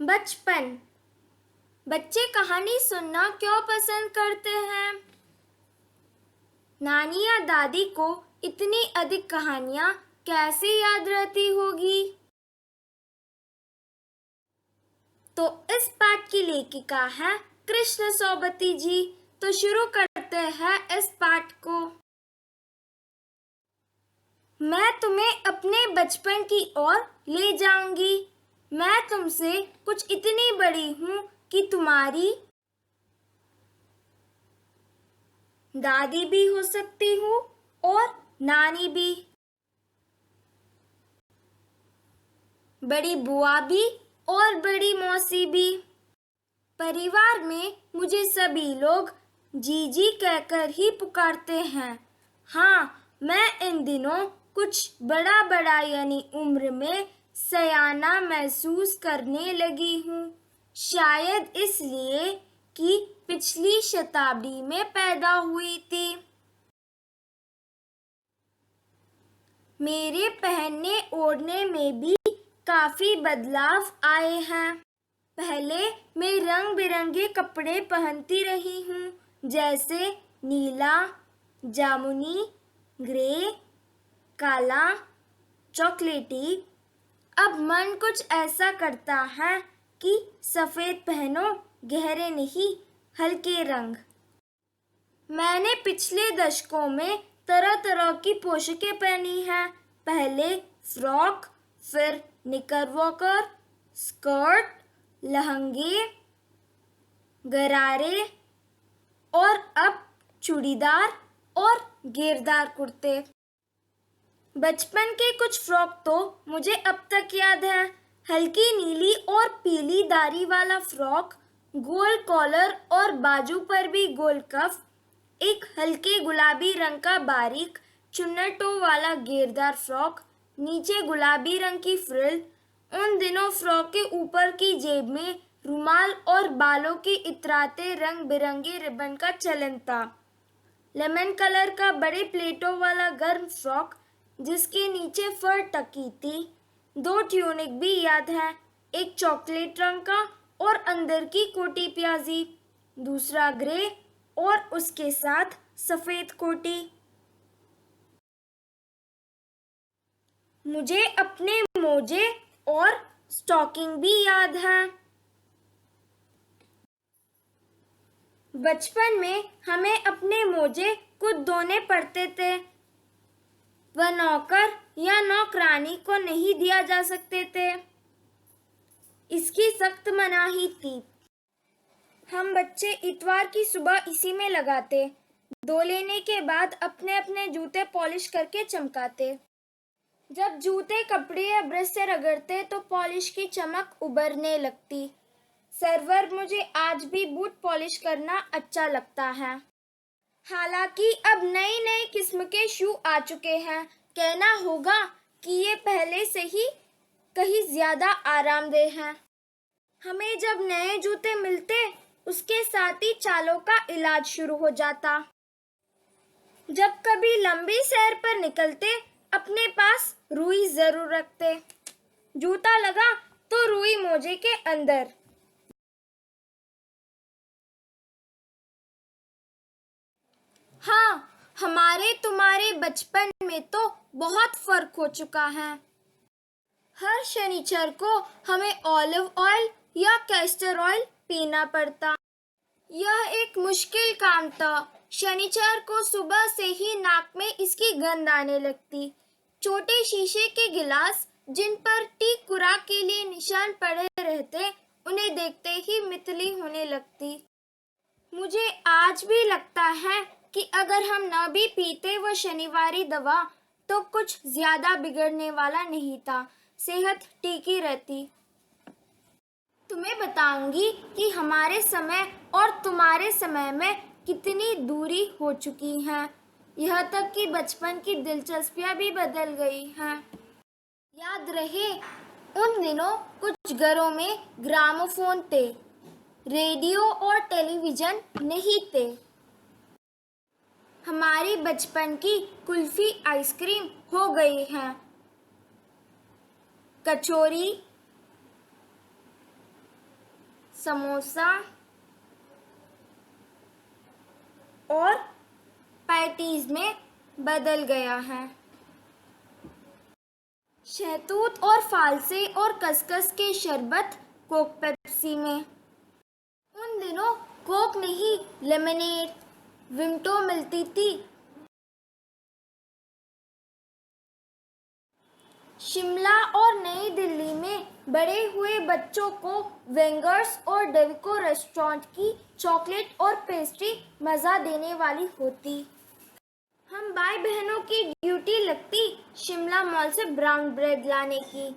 बचपन। बच्चे कहानी सुनना क्यों पसंद करते हैं? नानी या दादी को इतनी अधिक कहानियां कैसे याद रहती होगी? तो इस पाठ की लेखिका है कृष्ण सोबती जी। तो शुरू करते हैं इस पाठ को। मैं तुम्हें अपने बचपन की ओर ले जाऊंगी। मैं तुमसे कुछ इतनी बड़ी हूं कि तुम्हारी दादी भी हो सकती हूँ और नानी भी, बड़ी बुआ भी और बड़ी मौसी भी। परिवार में मुझे सभी लोग जीजी कहकर ही पुकारते हैं। हाँ, मैं इन दिनों कुछ बड़ा बड़ा यानी उम्र में सयाना महसूस करने लगी हूँ। शायद इसलिए कि पिछली शताब्दी में पैदा हुई थी। मेरे पहनने ओढ़ने में भी काफी बदलाव आए हैं। पहले मैं रंग बिरंगे कपड़े पहनती रही हूँ, जैसे नीला, जामुनी, ग्रे, काला, चॉकलेटी। अब मन कुछ ऐसा करता है कि सफेद पहनो, गहरे नहीं, हल्के रंग। मैंने पिछले दशकों में तरह तरह की पोशाकें पहनी हैं। पहले फ्रॉक, फिर निकरवॉकर, स्कर्ट, लहंगे, गरारे और अब चूड़ीदार और घेरदार कुर्ते। बचपन के कुछ फ्रॉक तो मुझे अब तक याद है। हल्की नीली और पीली दाढ़ी वाला फ्रॉक, गोल कॉलर और बाजू पर भी गोल कफ, एक हल्के गुलाबी रंग का बारीक चुन्नटों वाला घेरदार फ्रॉक, नीचे गुलाबी रंग की फ्रिल। उन दिनों फ्रॉक के ऊपर की जेब में रुमाल और बालों के इतराते रंग बिरंगे रिबन का चलन था। लेमन कलर का बड़े प्लेटों वाला गर्म फ्रॉक जिसके नीचे फर टकी थी। 2 ट्यूनिक भी याद है, एक चॉकलेट रंग का और अंदर की कोटी प्याजी, दूसरा ग्रे और उसके साथ सफेद कोटी। मुझे अपने मोजे और स्टॉकिंग भी याद है। बचपन में हमें अपने मोजे खुद धोने पड़ते थे। वह नौकर या नौकरानी को नहीं दिया जा सकते थे। इसकी सख्त मनाही थी। हम बच्चे इतवार की सुबह इसी में लगाते। धो लेने के बाद अपने अपने जूते पॉलिश करके चमकाते। जब जूते कपड़े या ब्रश से रगड़ते तो पॉलिश की चमक उभरने लगती। सर्वर मुझे आज भी बूट पॉलिश करना अच्छा लगता है। हालांकि अब नई नई किस्म के शू आ चुके हैं। कहना होगा कि ये पहले से ही कहीं ज्यादा आरामदेह हैं। हमें जब नए जूते मिलते उसके साथ ही चालों का इलाज शुरू हो जाता। जब कभी लंबी सैर पर निकलते अपने पास रुई जरूर रखते। जूता लगा तो रुई मोजे के अंदर। हाँ, हमारे तुम्हारे बचपन में तो बहुत फर्क हो चुका है। हर शनिचर को हमें ऑलिव ऑयल या कैस्टर ऑयल पीना पड़ता। यह एक मुश्किल काम था। शनिचर को सुबह से ही नाक में इसकी गंध आने लगती। छोटे शीशे के गिलास जिन पर टी खुराक के लिए निशान पड़े रहते, उन्हें देखते ही मितली होने लगती। मुझे आज भी लगता है कि अगर हम न भी पीते वो शनिवारी दवा तो कुछ ज्यादा बिगड़ने वाला नहीं था, सेहत ठीक ही रहती। तुम्हें बताऊंगी कि हमारे समय और तुम्हारे समय में कितनी दूरी हो चुकी है। यह तक कि बचपन की दिलचस्पियां भी बदल गई हैं। याद रहे, उन दिनों कुछ घरों में ग्रामोफोन थे, रेडियो और टेलीविजन नहीं थे। हमारी बचपन की कुल्फी आइसक्रीम हो गई है। कचौरी, समोसा और पैटीज में बदल गया है। शहतूत और फालसे और खसखस के शरबत कोक पेप्सी में। उन दिनों कोक नहीं, लेमनेड, विम्टो मिलती थी। शिमला और नई दिल्ली में बड़े हुए बच्चों को वेंगर्स और डेविको रेस्टोरेंट की चॉकलेट और पेस्ट्री मज़ा देने वाली होती। हम भाई बहनों की ड्यूटी लगती शिमला मॉल से ब्राउन ब्रेड लाने की।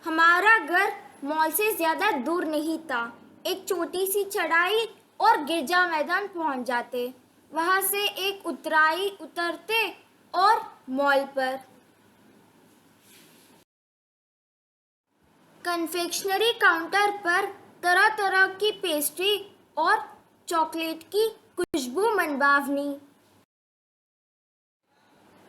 हमारा घर मॉल से ज़्यादा दूर नहीं था। एक छोटी सी चढ़ाई और गिरजा मैदान पहुंच जाते। वहां से एक उतराई उतरते और मॉल पर। कन्फेक्शनरी काउंटर पर तरह तरह की पेस्ट्री और चॉकलेट की खुशबू मनभावनी।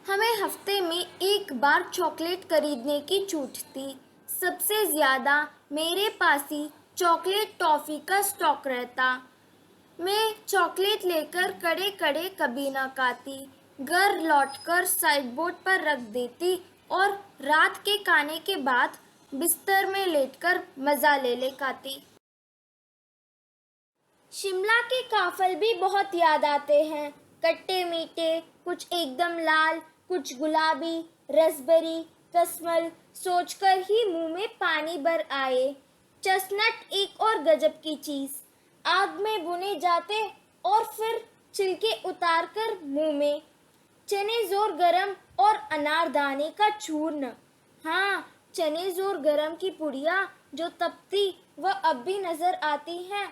हमें हफ्ते में एक बार चॉकलेट खरीदने की छूट थी। सबसे ज़्यादा मेरे पास ही चॉकलेट टॉफ़ी का स्टॉक रहता। मैं चॉकलेट लेकर कड़े कड़े कभी ना खाती। घर लौटकर साइड बोर्ड पर रख देती और रात के खाने के बाद बिस्तर में लेटकर मज़ा ले खाती। शिमला के काफल भी बहुत याद आते हैं। खट्टे मीठे, कुछ एकदम लाल, कुछ गुलाबी, रसबेरी, कसमल, सोचकर ही मुंह में पानी भर आए। चestnut एक और गजब की चीज़, आग में भुने जाते और फिर छिलके उतारकर मुंह में। चने जोर गरम और अनारदाने का चूर्ण। हाँ, चने जोर गरम की पुड़िया जो तपती वह अब भी नजर आती हैं।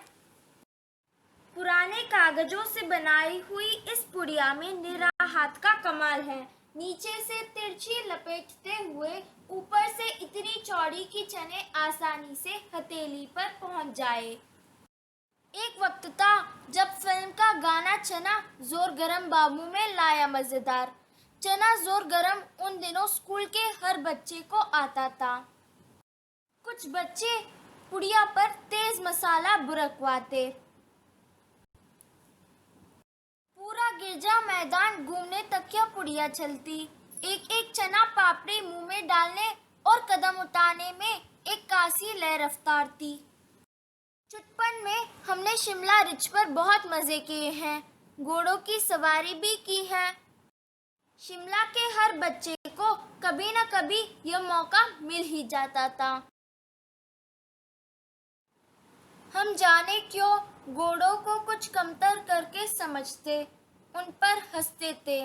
पुराने कागजों से बनाई हुई इस पुड़िया में निरा हाथ का कमाल है। नीचे से तिरछी लपेटते हुए ऊपर से इतनी चौड़ी कि चने आसानी से हथेली पर पहुंच जाए। एक वक्त था जब फिल्म का गाना चना जोर गरम बाबू में लाया मजेदार। चना जोर गरम उन दिनों स्कूल के हर बच्चे को आता था। कुछ बच्चे पुड़िया पर तेज मसाला बुरकवाते। पूरा गिरजा मैदान घूमने तक यह पुड़िया चलती। एक एक चना पापड़ी मुंह में डालने और कदम उठाने में एक कासी लय रफ्तार थी। चुटपन में हमने शिमला रिज पर बहुत मजे किए हैं। घोड़ों की सवारी भी की है। शिमला के हर बच्चे को कभी न कभी यह मौका मिल ही जाता था। हम जाने क्यों घोड़ों को कुछ कमतर करके समझते, उन पर हंसते थे।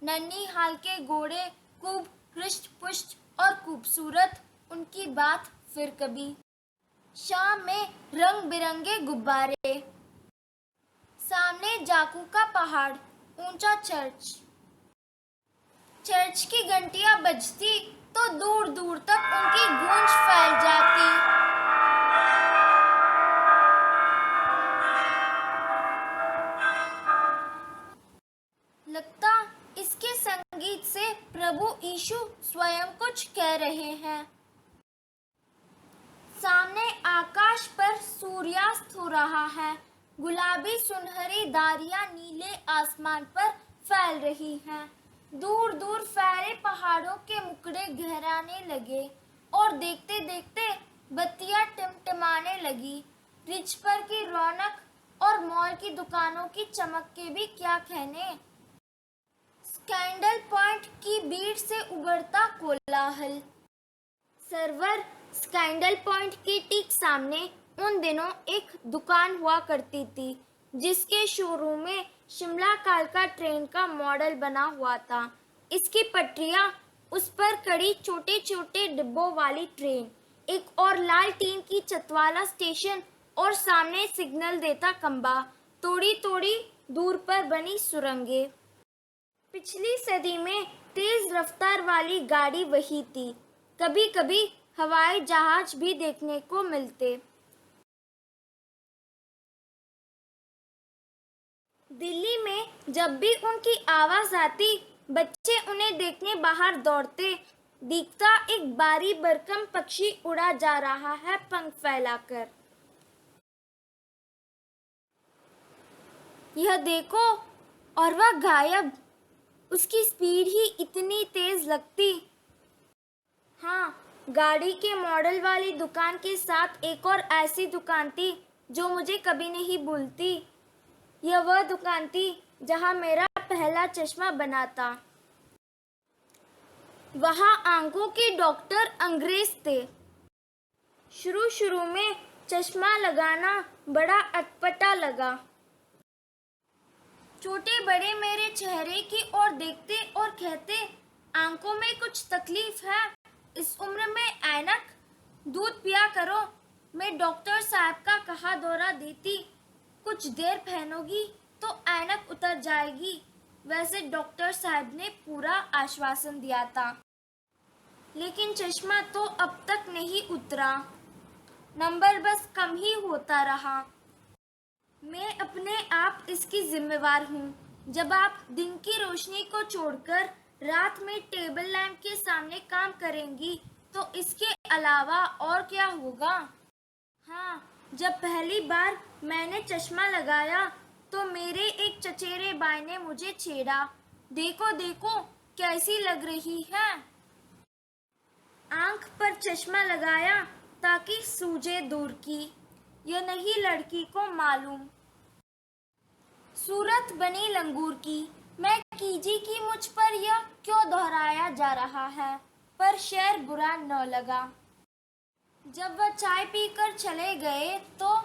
नन्हीहाल के घोड़े खूब हृष्ट पुष्ट और खूबसूरत, उनकी बात फिर कभी। शाम में रंग बिरंगे गुब्बारे, सामने जाकू का पहाड़, ऊंचा चर्च। चर्च की घंटियां बजती तो दूर दूर तक उनकी गूंज फैल जाती। लगता इसके संगीत से प्रभु यीशु स्वयं कुछ कह रहे हैं। सामने आकाश पर सूर्यास्त हो रहा है। गुलाबी सुनहरी धारियां नीले आसमान पर फैल रही हैं। दूर दूर फैले पहाड़ों के मुखड़े गहराने लगे और देखते देखते बत्तियां टिमटिमाने लगी। रिज पर की रौनक और मॉल की दुकानों की चमक के भी क्या कहने। स्कैंडल पॉइंट की भीड़ से उभरता कोलाहल। सर्वर स्कैंडल पॉइंट के ठीक सामने उन दिनों एक दुकान हुआ करती थी जिसके शोरूम में शिमला कालका ट्रेन का मॉडल बना हुआ था। इसकी पटरियां, उस पर खड़ी छोटे छोटे डिब्बों वाली ट्रेन, एक और लाल टीन की छत वाला स्टेशन और सामने सिग्नल देता खंबा, थोड़ी थोड़ी दूर पर बनी सुरंगें। पिछली सदी में तेज रफ्तार वाली गाड़ी वही थी। कभी कभी हवाई जहाज भी देखने को मिलते। दिल्ली में जब भी उनकी आवाज आती, बच्चे उन्हें देखने बाहर दौड़ते। दिखता एक बारी बरकम पक्षी उड़ा जा रहा है पंख फैलाकर। यह देखो, और वह गायब। उसकी स्पीड ही इतनी तेज लगती। हाँ, गाड़ी के मॉडल वाली दुकान के साथ एक और ऐसी दुकान थी जो मुझे कभी नहीं भूलती। यह वह दुकान थी जहाँ मेरा पहला चश्मा बना था। वहाँ आंखों के डॉक्टर अंग्रेज थे। शुरू में चश्मा लगाना बड़ा अटपटा लगा। छोटे बड़े मेरे चेहरे की ओर देखते और कहते, आंखों में कुछ तकलीफ है, इस उम्र में ऐनक, दूध पिया करो। मैं डॉक्टर साहब का कहा दौरा देती, कुछ देर पहनोगी तो ऐनक उतर जाएगी। वैसे डॉक्टर साहब ने पूरा आश्वासन दिया था, लेकिन चश्मा तो अब तक नहीं उतरा। नंबर बस कम ही होता रहा। मैं अपने आप इसकी जिम्मेवार हूँ। जब आप दिन की रोशनी को छोड़कर रात में टेबल लैंप के सामने काम करेंगी तो इसके अलावा और क्या होगा। हाँ, जब पहली बार मैंने चश्मा लगाया तो मेरे एक चचेरे भाई ने मुझे छेड़ा, देखो देखो कैसी लग रही है। आंख पर चश्मा लगाया ताकि सूझे दूर की, यह नहीं लड़की को मालूम। सूरत बनी लंगूर की, मैं कीजी की मुझ पर यह क्यों दोहराया जा रहा है, पर शेर बुरा न लगा। जब वह चाय पीकर चले गए तो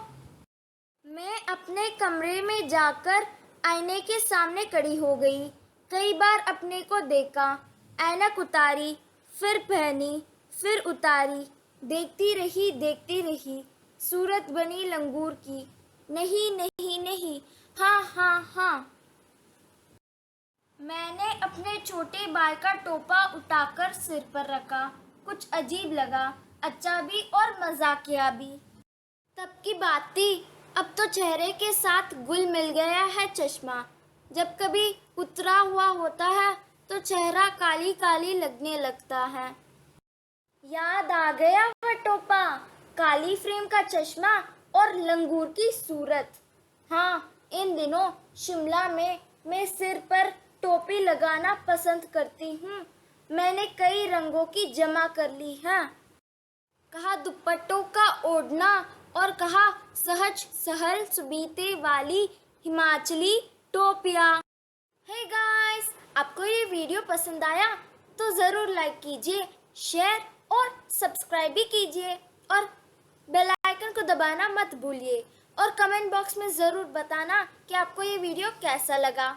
मैं अपने कमरे में जाकर आईने के सामने खड़ी हो गई। कई बार अपने को देखा, ऐनक उतारी, फिर पहनी, फिर उतारी, देखती रही। सूरत बनी लंगूर की, नहीं नहीं नहीं, हाँ हाँ हाँ। मैंने अपने छोटे बाल का टोपा उठाकर सिर पर रखा। कुछ अजीब लगा, अच्छा भी और मजाकिया भी। तब की बात थी, अब तो चेहरे के साथ घुल मिल गया है चश्मा। जब कभी उतरा हुआ होता है तो चेहरा काली काली लगने लगता है। याद आ गया वह टोपा, काली फ्रेम का चश्मा और लंगूर की सूरत। हाँ, इन दिनों शिमला में मैं सिर पर टोपी लगाना पसंद करती हूँ। मैंने कई रंगों की जमा कर ली है। कहा दुपट्टों का ओढ़ना और कहा सहज सहल सुबीते वाली हिमाचली टोपियाँ। हे गाइस, आपको ये वीडियो पसंद आया तो ज़रूर लाइक कीजिए, शेयर और सब्सक्राइब भी कीजिए और बेल आइकन को दबाना मत भूलिए और कमेंट बॉक्स में ज़रूर बताना कि आपको ये वीडियो कैसा लगा।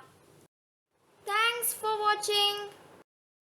Thanks for watching.